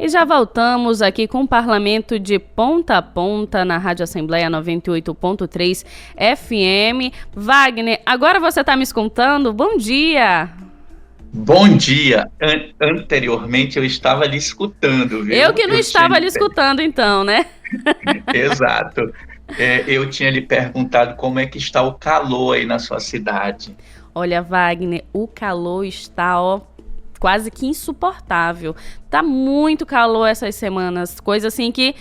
E já voltamos aqui com o Parlamento de Ponta a Ponta na Rádio Assembleia 98.3 FM. Wagner, agora você está me escutando? Bom dia! Bom dia. Anteriormente eu estava lhe escutando, Eu viu? que não estava lhe escutando então, né? Exato. Eu tinha lhe perguntado como é que está o calor aí na sua cidade. Olha, Wagner, o calor está, quase que insuportável. Tá muito calor essas semanas, coisa assim que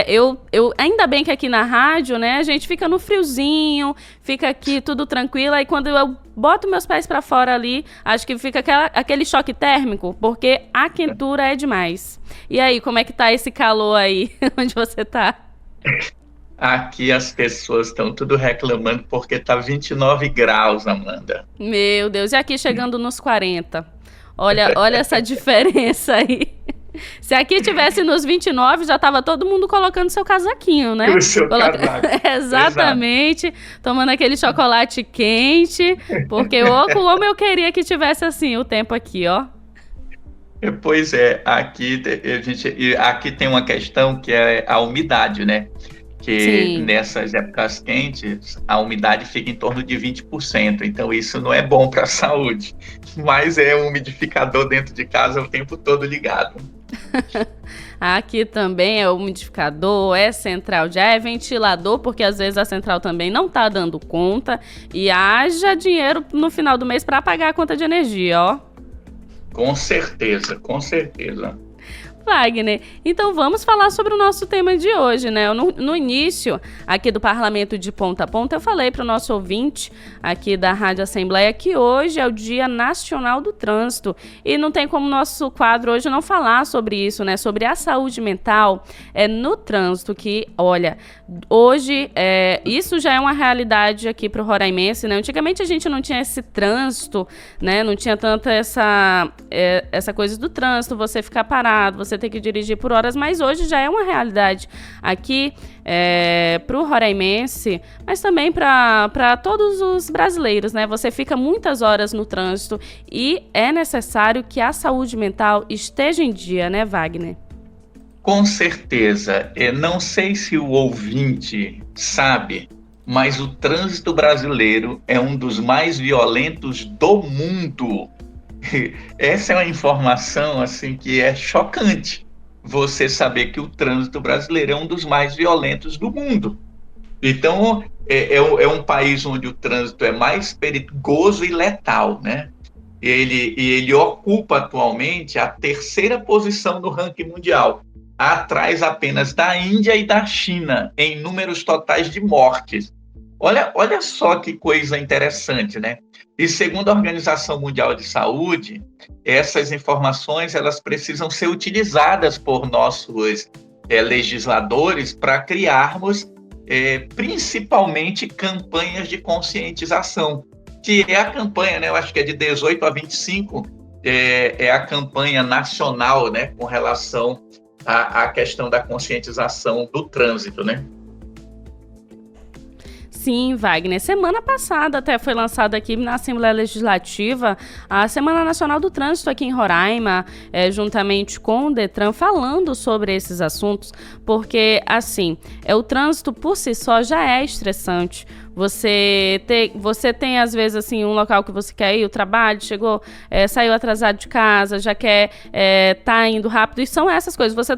eu ainda bem que aqui na rádio, né, a gente fica no friozinho, fica aqui tudo tranquilo, aí quando eu boto meus pés para fora ali, acho que fica aquele choque térmico, porque a quentura é demais. E aí, como é que tá esse calor aí, onde você tá? Aqui as pessoas estão tudo reclamando porque tá 29 graus, Amanda. Meu Deus, e aqui chegando nos 40. Olha essa diferença aí. Se aqui tivesse nos 29, já estava todo mundo colocando seu casaquinho, né? O seu casaco. Exatamente, tomando aquele chocolate quente, porque como eu queria que tivesse assim o tempo aqui, ó. Pois é, aqui tem uma questão que é a umidade, né? Que Sim. nessas épocas quentes, a umidade fica em torno de 20%, então isso não é bom para a saúde, mas é um umidificador dentro de casa o tempo todo ligado. Aqui também é umidificador, é central, já é ventilador, porque às vezes a central também não tá dando conta e haja dinheiro no final do mês para pagar a conta de energia, ó. Com certeza, com certeza. Wagner, então vamos falar sobre o nosso tema de hoje, né? No início aqui do Parlamento de Ponta a Ponta, eu falei para o nosso ouvinte aqui da Rádio Assembleia que hoje é o Dia Nacional do Trânsito e não tem como nosso quadro hoje não falar sobre isso, né? Sobre a saúde mental no trânsito, que, olha, hoje isso já é uma realidade aqui para o roraimense, né? Antigamente a gente não tinha esse trânsito, né? Não tinha tanta essa coisa do trânsito, você ficar parado, você ter que dirigir por horas, mas hoje já é uma realidade aqui para o roraimense, mas também para todos os brasileiros, né? Você fica muitas horas no trânsito e é necessário que a saúde mental esteja em dia, né, Wagner? Com certeza. Não sei se o ouvinte sabe, mas o trânsito brasileiro é um dos mais violentos do mundo. Essa é uma informação assim que é chocante. Você saber que o trânsito brasileiro é um dos mais violentos do mundo. Então, é um país onde o trânsito é mais perigoso e letal, né? Ele ocupa atualmente a terceira posição no ranking mundial, atrás apenas da Índia e da China, em números totais de mortes. Olha só que coisa interessante, né? E segundo a Organização Mundial de Saúde, essas informações elas precisam ser utilizadas por nossos legisladores para criarmos principalmente campanhas de conscientização, que é a campanha, né? Eu acho que é de 18 a 25, é a campanha nacional, né? Com relação à questão da conscientização do trânsito, né? Sim, Wagner. Semana passada até foi lançada aqui na Assembleia Legislativa a Semana Nacional do Trânsito aqui em Roraima, juntamente com o Detran, falando sobre esses assuntos, porque, assim, o trânsito por si só já é estressante. Você tem, às vezes, assim, um local que você quer ir, o trabalho, saiu atrasado de casa, já quer tá indo rápido, e são essas coisas. Você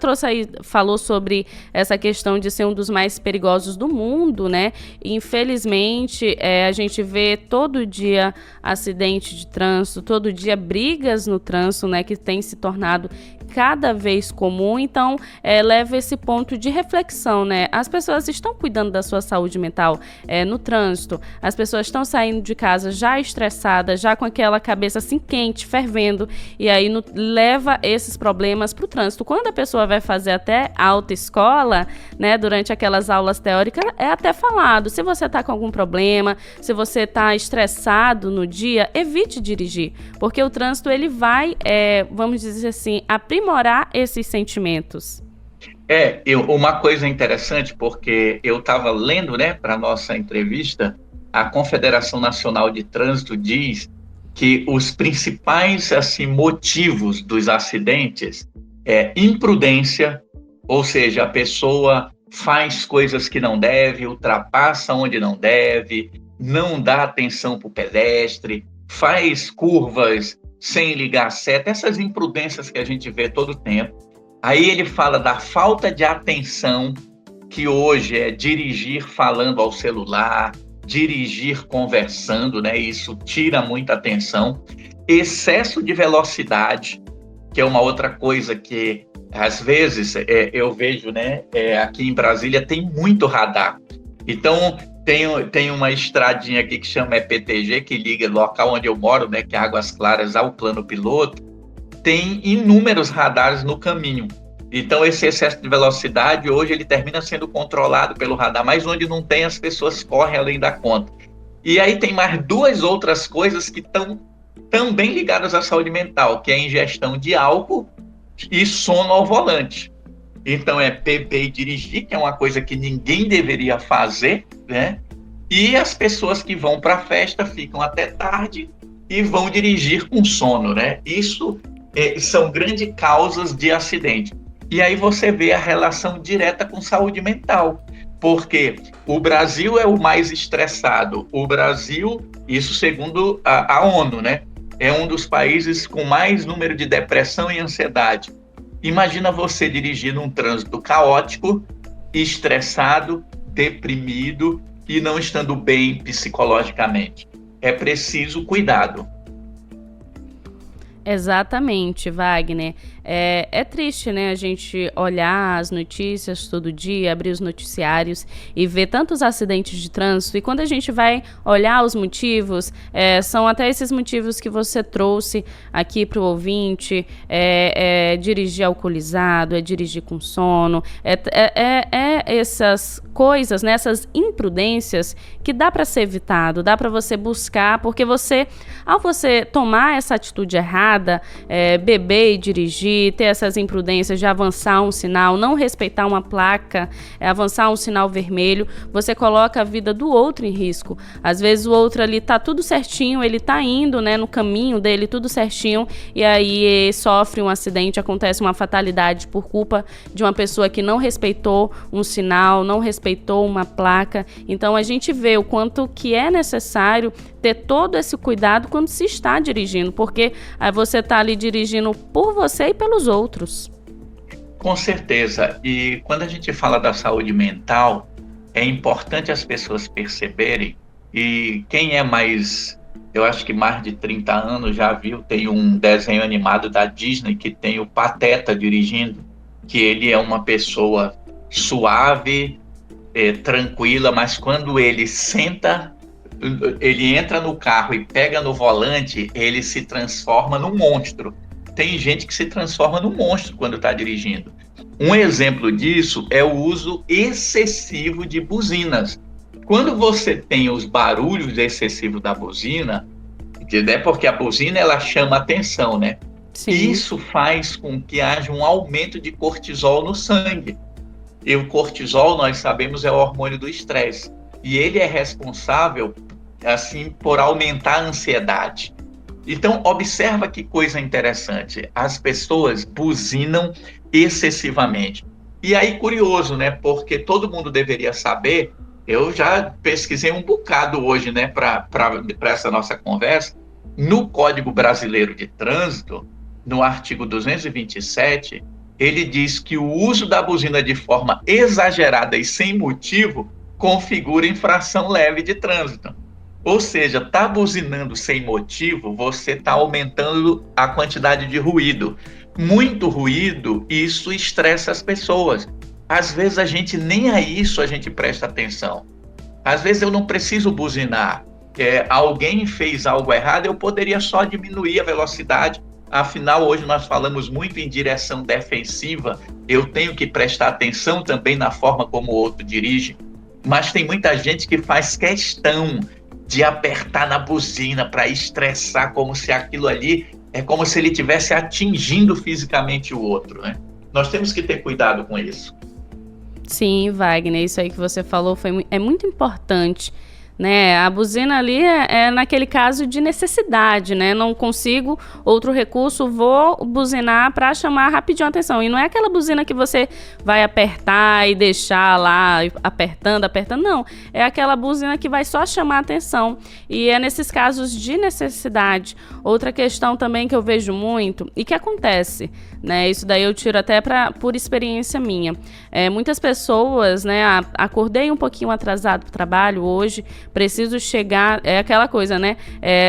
falou sobre essa questão de ser um dos mais perigosos do mundo, né? Infelizmente, a gente vê todo dia acidente de trânsito, todo dia brigas no trânsito, né? Que tem se tornado cada vez comum, então leva esse ponto de reflexão, né? As pessoas estão cuidando da sua saúde mental no trânsito, as pessoas estão saindo de casa já estressadas, já com aquela cabeça assim quente, fervendo, e aí leva esses problemas para o trânsito. Quando a pessoa vai fazer até autoescola, né, durante aquelas aulas teóricas, é até falado, se você está com algum problema, se você está estressado no dia, evite dirigir, porque o trânsito ele vai, vamos dizer assim, aprimorar esses sentimentos. Uma coisa interessante, porque eu estava lendo, né, para a nossa entrevista, a Confederação Nacional de Trânsito diz que os principais assim, motivos dos acidentes imprudência, ou seja, a pessoa faz coisas que não deve, ultrapassa onde não deve, não dá atenção para o pedestre, faz curvas sem ligar a seta, essas imprudências que a gente vê todo o tempo. Aí ele fala da falta de atenção, que hoje é dirigir falando ao celular, dirigir conversando, né? Isso tira muita atenção. Excesso de velocidade, que é uma outra coisa que, às vezes, eu vejo, né? Aqui em Brasília tem muito radar. Então, tem uma estradinha aqui que chama EPTG, que liga o local onde eu moro, né? Que é Águas Claras, ao plano piloto. Tem inúmeros radares no caminho. Então, esse excesso de velocidade, hoje, ele termina sendo controlado pelo radar, mas onde não tem, as pessoas correm além da conta. E aí tem mais duas outras coisas que estão também ligadas à saúde mental, que é a ingestão de álcool e sono ao volante. Então, é beber e dirigir, que é uma coisa que ninguém deveria fazer, né? E as pessoas que vão para a festa ficam até tarde e vão dirigir com sono, né? Isso são grandes causas de acidente. E aí você vê a relação direta com saúde mental, porque o Brasil é o mais estressado. O Brasil, isso segundo a ONU, né? É um dos países com mais número de depressão e ansiedade. Imagina você dirigir num trânsito caótico, estressado, deprimido e não estando bem psicologicamente. É preciso cuidado. Exatamente, Wagner. É triste, né, a gente olhar as notícias todo dia, abrir os noticiários e ver tantos acidentes de trânsito. E quando a gente vai olhar os motivos, são até esses motivos que você trouxe aqui para o ouvinte, dirigir alcoolizado, dirigir com sono, essas coisas, né, essas imprudências que dá para ser evitado, dá para você buscar, porque ao você tomar essa atitude errada, beber e dirigir, ter essas imprudências de avançar um sinal, não respeitar uma placa, avançar um sinal vermelho, você coloca a vida do outro em risco. Às vezes o outro ali tá tudo certinho, ele tá indo, né, no caminho dele, tudo certinho, e aí sofre um acidente, acontece uma fatalidade por culpa de uma pessoa que não respeitou um sinal, não respeitou uma placa. Então a gente vê o quanto que é necessário ter todo esse cuidado quando se está dirigindo, porque aí você está ali dirigindo por você e pelos outros. Com certeza. E quando a gente fala da saúde mental, é importante as pessoas perceberem, e quem é mais, eu acho que mais de 30 anos já viu, tem um desenho animado da Disney que tem o Pateta dirigindo, que ele é uma pessoa suave, tranquila, mas quando ele senta, ele entra no carro e pega no volante, ele se transforma num monstro. Tem gente que se transforma num monstro quando está dirigindo. Um exemplo disso é o uso excessivo de buzinas. Quando você tem os barulhos excessivos da buzina, né, porque a buzina ela chama atenção, né? Sim. Isso faz com que haja um aumento de cortisol no sangue. E o cortisol, nós sabemos, é o hormônio do estresse. E ele é responsável, assim, por aumentar a ansiedade. Então, observa que coisa interessante. As pessoas buzinam excessivamente. E aí, curioso, né? Porque todo mundo deveria saber, eu já pesquisei um bocado hoje, né, para essa nossa conversa. No Código Brasileiro de Trânsito, no artigo 227, ele diz que o uso da buzina de forma exagerada e sem motivo configura infração leve de trânsito. Ou seja, tá buzinando sem motivo, você está aumentando a quantidade de ruído. Muito ruído, isso estressa as pessoas. Às vezes nem a isso a gente presta atenção. Às vezes eu não preciso buzinar. Alguém fez algo errado, eu poderia só diminuir a velocidade. Afinal, hoje nós falamos muito em direção defensiva. Eu tenho que prestar atenção também na forma como o outro dirige. Mas tem muita gente que faz questão de apertar na buzina para estressar, como se aquilo ali é como se ele estivesse atingindo fisicamente o outro, né? Nós temos que ter cuidado com isso. Sim, Wagner, isso aí que você falou é muito importante. né? A buzina ali é naquele caso de necessidade, né? Não consigo outro recurso, vou buzinar para chamar rapidinho a atenção. E não é aquela buzina que você vai apertar e deixar lá apertando, não. É aquela buzina que vai só chamar a atenção. E é nesses casos de necessidade. Outra questão também que eu vejo muito e que acontece, né? Isso daí eu tiro até por experiência minha. Muitas pessoas, né? Acordei um pouquinho atrasado para o trabalho hoje, preciso chegar, é aquela coisa, né?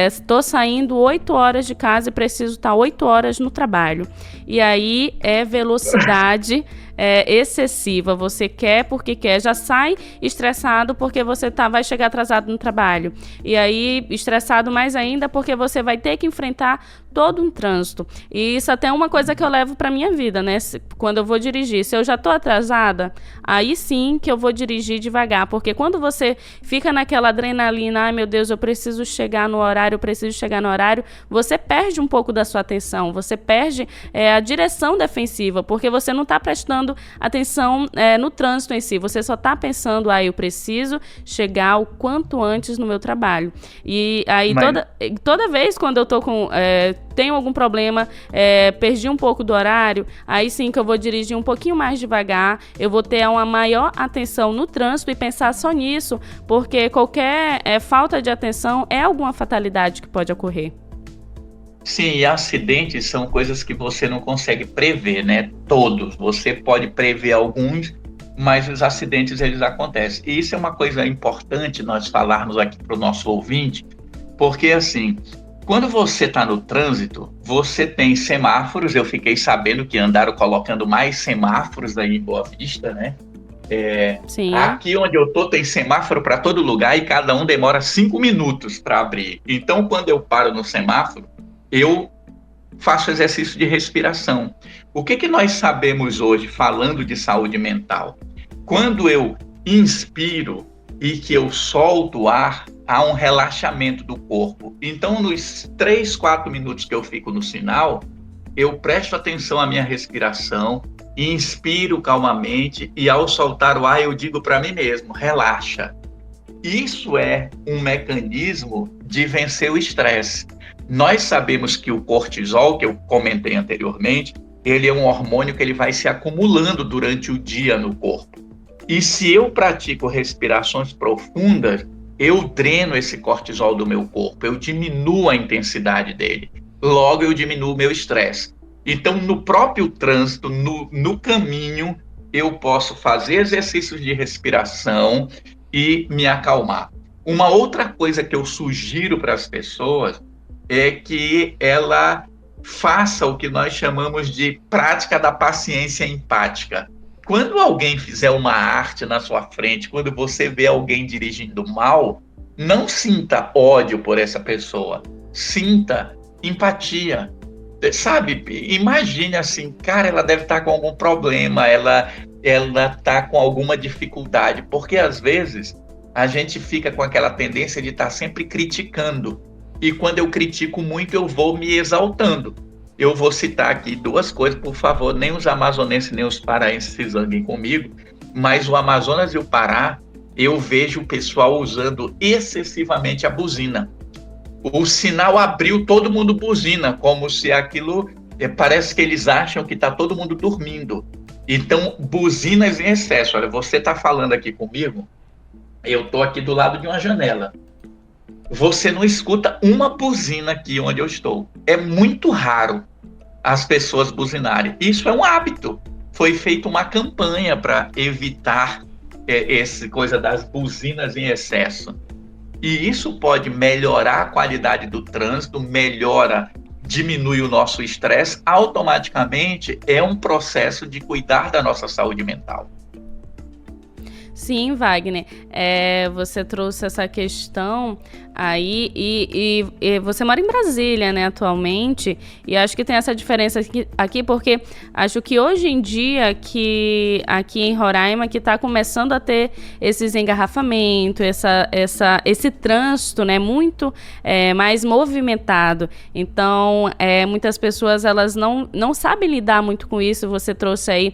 Estou saindo 8 horas de casa e preciso estar 8 horas no trabalho. E aí é velocidade excessiva. Você quer porque quer, já sai estressado porque você vai chegar atrasado no trabalho. E aí, estressado mais ainda porque você vai ter que enfrentar todo um trânsito. E isso até é uma coisa que eu levo para minha vida, né? Quando eu vou dirigir, se eu já tô atrasada, aí sim que eu vou dirigir devagar, porque quando você fica naquela adrenalina, ai meu Deus, eu preciso chegar no horário, você perde um pouco da sua atenção, você perde a direção defensiva, porque você não tá prestando atenção no trânsito em si, você só tá pensando, eu preciso chegar o quanto antes no meu trabalho. E aí toda vez quando eu tô tenho algum problema, perdi um pouco do horário, aí sim que eu vou dirigir um pouquinho mais devagar, eu vou ter uma maior atenção no trânsito e pensar só nisso, porque qualquer falta de atenção é alguma fatalidade que pode ocorrer. Sim, e acidentes são coisas que você não consegue prever, né? Todos. Você pode prever alguns, mas os acidentes, eles acontecem. E isso é uma coisa importante nós falarmos aqui para o nosso ouvinte, porque, assim, quando você está no trânsito, você tem semáforos. Eu fiquei sabendo que andaram colocando mais semáforos aí em Boa Vista, né? Sim. Aqui onde eu tô tem semáforo para todo lugar e cada um demora 5 minutos para abrir. Então, quando eu paro no semáforo, eu faço exercício de respiração. O que nós sabemos hoje, falando de saúde mental? Quando eu inspiro e que eu solto o ar, há um relaxamento do corpo. Então, nos 3, 4 minutos que eu fico no sinal, eu presto atenção à minha respiração, inspiro calmamente e, ao soltar o ar, eu digo para mim mesmo, relaxa. Isso é um mecanismo de vencer o estresse. Nós sabemos que o cortisol, que eu comentei anteriormente, ele é um hormônio que ele vai se acumulando durante o dia no corpo. E se eu pratico respirações profundas, eu dreno esse cortisol do meu corpo, eu diminuo a intensidade dele. Logo, eu diminuo o meu estresse. Então, no próprio trânsito, no caminho, eu posso fazer exercícios de respiração e me acalmar. Uma outra coisa que eu sugiro para as pessoas é que ela faça o que nós chamamos de prática da paciência empática. Quando alguém fizer uma arte na sua frente, quando você vê alguém dirigindo mal, não sinta ódio por essa pessoa, sinta empatia. Sabe, imagine assim, cara, ela deve estar com algum problema, ela está com alguma dificuldade, porque às vezes a gente fica com aquela tendência de estar sempre criticando. E quando eu critico muito, eu vou me exaltando. Eu vou citar aqui 2 coisas, por favor, nem os amazonenses nem os paraenses se zanguem comigo, mas o Amazonas e o Pará, eu vejo o pessoal usando excessivamente a buzina. O sinal abriu, todo mundo buzina, como se aquilo, parece que eles acham que está todo mundo dormindo. Então, buzinas em excesso. Olha, você está falando aqui comigo, eu estou aqui do lado de uma janela. Você não escuta uma buzina aqui onde eu estou. É muito raro as pessoas buzinarem. Isso é um hábito. Foi feita uma campanha para evitar essa coisa das buzinas em excesso. E isso pode melhorar a qualidade do trânsito, diminui o nosso estresse. Automaticamente é um processo de cuidar da nossa saúde mental. Sim, Wagner, você trouxe essa questão aí e você mora em Brasília, né, atualmente, e acho que tem essa diferença aqui porque acho que hoje em dia que aqui em Roraima que está começando a ter esses engarrafamentos, esse trânsito, né, muito mais movimentado. Então, muitas pessoas elas não sabem lidar muito com isso. Você trouxe aí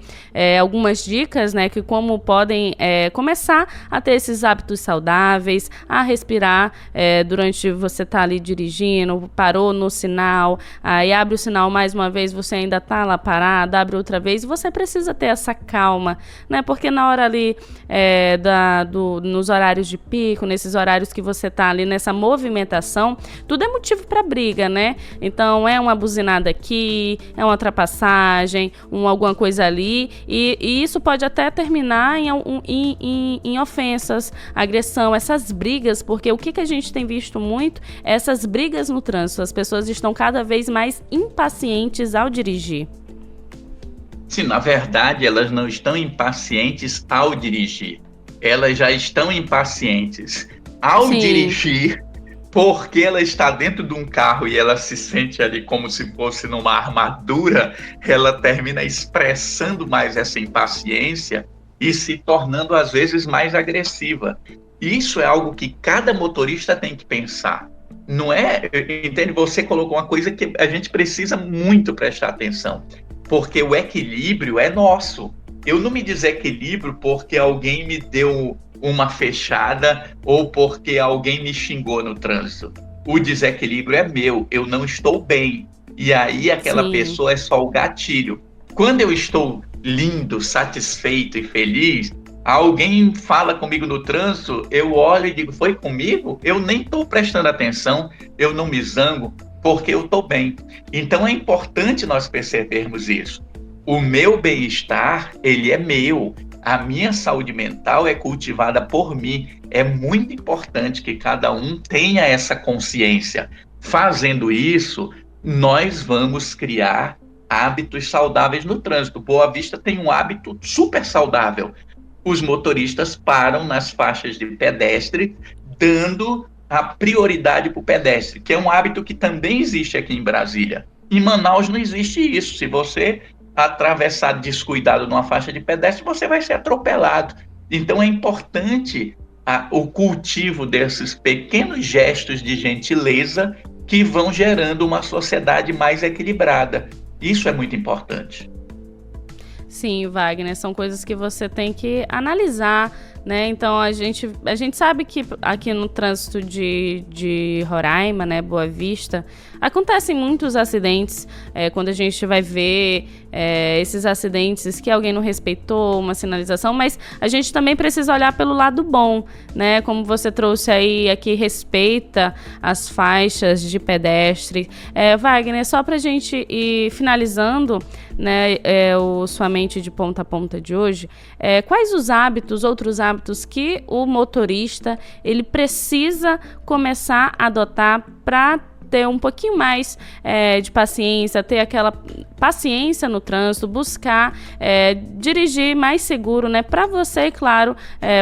algumas dicas, né, que como podem começar a ter esses hábitos saudáveis, a respirar durante você estar ali dirigindo, parou no sinal, aí abre o sinal mais uma vez, você ainda está lá parado, abre outra vez, e você precisa ter essa calma, né? Porque na hora ali, nos horários de pico, nesses horários que você está ali nessa movimentação, tudo é motivo para briga, né? Então é uma buzinada aqui, é uma ultrapassagem, alguma coisa ali, e isso pode até terminar em ofensas, agressão, essas brigas, porque o que a gente tem visto muito é essas brigas no trânsito. As pessoas estão cada vez mais impacientes ao dirigir. Sim, na verdade, elas não estão impacientes ao dirigir. Elas já estão impacientes ao dirigir, porque ela está dentro de um carro e ela se sente ali como se fosse numa armadura, ela termina expressando mais essa impaciência e se tornando, às vezes, mais agressiva. Isso é algo que cada motorista tem que pensar. Não é, entende? Você colocou uma coisa que a gente precisa muito prestar atenção, porque o equilíbrio é nosso. Eu não me desequilibro porque alguém me deu uma fechada ou porque alguém me xingou no trânsito. O desequilíbrio é meu, eu não estou bem. E aí aquela pessoa é só o gatilho. Quando eu estou lindo, satisfeito e feliz, alguém fala comigo no trânsito, eu olho e digo, foi comigo? Eu nem estou prestando atenção, eu não me zango, porque eu estou bem. Então é importante nós percebermos isso. O meu bem-estar, ele é meu. A minha saúde mental é cultivada por mim. É muito importante que cada um tenha essa consciência. Fazendo isso, nós vamos criar hábitos saudáveis no trânsito. Boa Vista tem um hábito super saudável. Os motoristas param nas faixas de pedestre, dando a prioridade para o pedestre, que é um hábito que também existe aqui em Brasília. Em Manaus não existe isso. Se você atravessar descuidado numa faixa de pedestre, você vai ser atropelado. Então é importante o cultivo desses pequenos gestos de gentileza que vão gerando uma sociedade mais equilibrada. Isso é muito importante. Sim, Wagner, são coisas que você tem que analisar, né? Então a gente sabe que aqui no trânsito de Roraima, né, Boa Vista, acontecem muitos acidentes. Quando a gente vai ver esses acidentes que alguém não respeitou uma sinalização, mas a gente também precisa olhar pelo lado bom, né? Como você trouxe aí, aqui respeita as faixas de pedestre. Wagner, só pra gente ir finalizando, né, o Sua Mente de Ponta a Ponta de hoje, quais os outros hábitos que o motorista ele precisa começar a adotar para ter um pouquinho mais de paciência, ter aquela paciência no trânsito, buscar dirigir mais seguro, né? Para você, claro,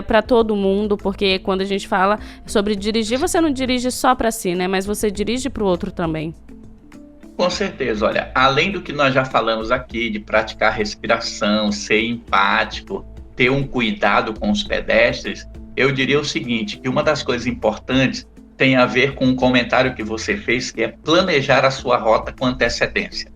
para todo mundo, porque quando a gente fala sobre dirigir, você não dirige só para si, né? Mas você dirige para o outro também. Com certeza, olha, além do que nós já falamos aqui, de praticar respiração, ser empático, ter um cuidado com os pedestres, eu diria o seguinte, que uma das coisas importantes tem a ver com um comentário que você fez, que é planejar a sua rota com antecedência.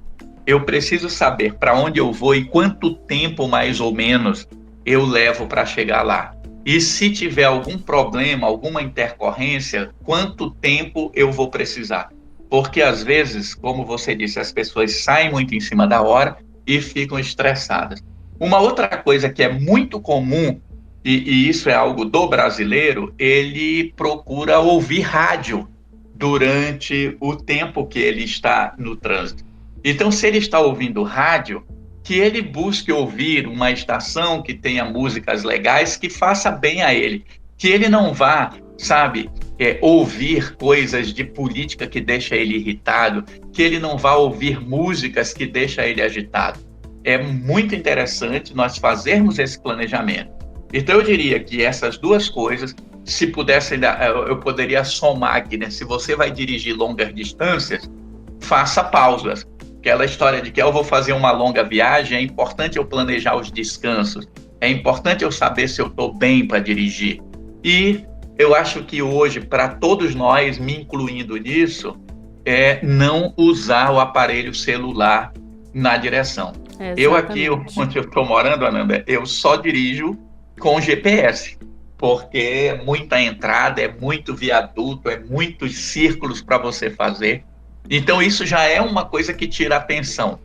Eu preciso saber para onde eu vou e quanto tempo, mais ou menos, eu levo para chegar lá. E se tiver algum problema, alguma intercorrência, quanto tempo eu vou precisar. Porque, às vezes, como você disse, as pessoas saem muito em cima da hora e ficam estressadas. Uma outra coisa que é muito comum, e isso é algo do brasileiro, ele procura ouvir rádio durante o tempo que ele está no trânsito. Então, se ele está ouvindo rádio, que ele busque ouvir uma estação que tenha músicas legais, que faça bem a ele. Que ele não vá, ouvir coisas de política que deixa ele irritado, que ele não vá ouvir músicas que deixa ele agitado. É muito interessante nós fazermos esse planejamento. Então eu diria que essas duas coisas, se pudesse, eu poderia somar aqui, né? Se você vai dirigir longas distâncias, faça pausas. Aquela história de que eu vou fazer uma longa viagem, é importante eu planejar os descansos, é importante eu saber se eu estou bem para dirigir. E eu acho que hoje, para todos nós, me incluindo nisso, é não usar o aparelho celular na direção. Eu aqui, onde eu estou morando, Ananda, eu só dirijo com GPS, porque é muita entrada, é muito viaduto, é muitos círculos para você fazer. Então isso já é uma coisa que tira a atenção.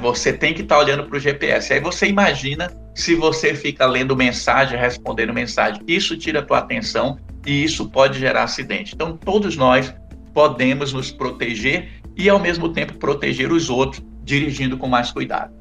Você tem que estar olhando para o GPS. Aí você imagina se você fica lendo mensagem, respondendo mensagem. Isso tira a tua atenção e isso pode gerar acidente. Então todos nós podemos nos proteger e ao mesmo tempo proteger os outros, dirigindo com mais cuidado.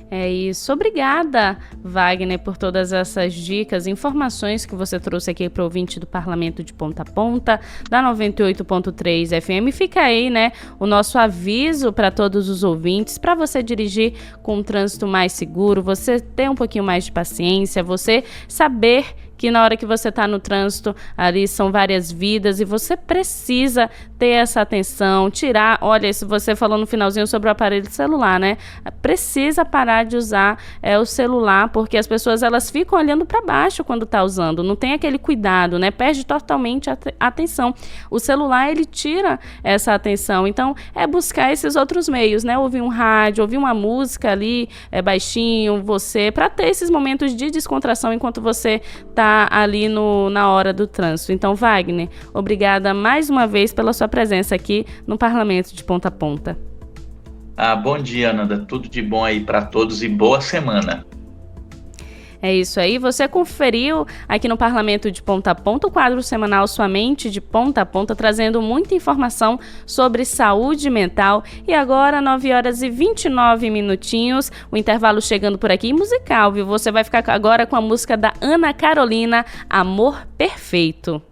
É isso. Obrigada, Wagner, por todas essas dicas, informações que você trouxe aqui para o ouvinte do Parlamento de Ponta a Ponta, da 98.3 FM. Fica aí, né, o nosso aviso para todos os ouvintes, para você dirigir com um trânsito mais seguro, você ter um pouquinho mais de paciência, você saber que na hora que você está no trânsito, ali são várias vidas e você precisa ter essa atenção, tirar, olha, se você falou no finalzinho sobre o aparelho celular, né? Precisa parar de usar o celular, porque as pessoas, elas ficam olhando para baixo quando está usando, não tem aquele cuidado, né? Perde totalmente a atenção. O celular, ele tira essa atenção, então é buscar esses outros meios, né? Ouvir um rádio, ouvir uma música ali, baixinho, para ter esses momentos de descontração enquanto você está ali na hora do trânsito. Então, Wagner, obrigada mais uma vez pela sua presença aqui no Parlamento de Ponta a Ponta. Bom dia, Ananda. Tudo de bom aí para todos e boa semana. É isso aí, você conferiu aqui no Parlamento de Ponta a Ponta o quadro semanal Sua Mente de Ponta a Ponta, trazendo muita informação sobre saúde mental. E agora, 9h29, o intervalo chegando por aqui, musical, viu? Você vai ficar agora com a música da Ana Carolina, Amor Perfeito.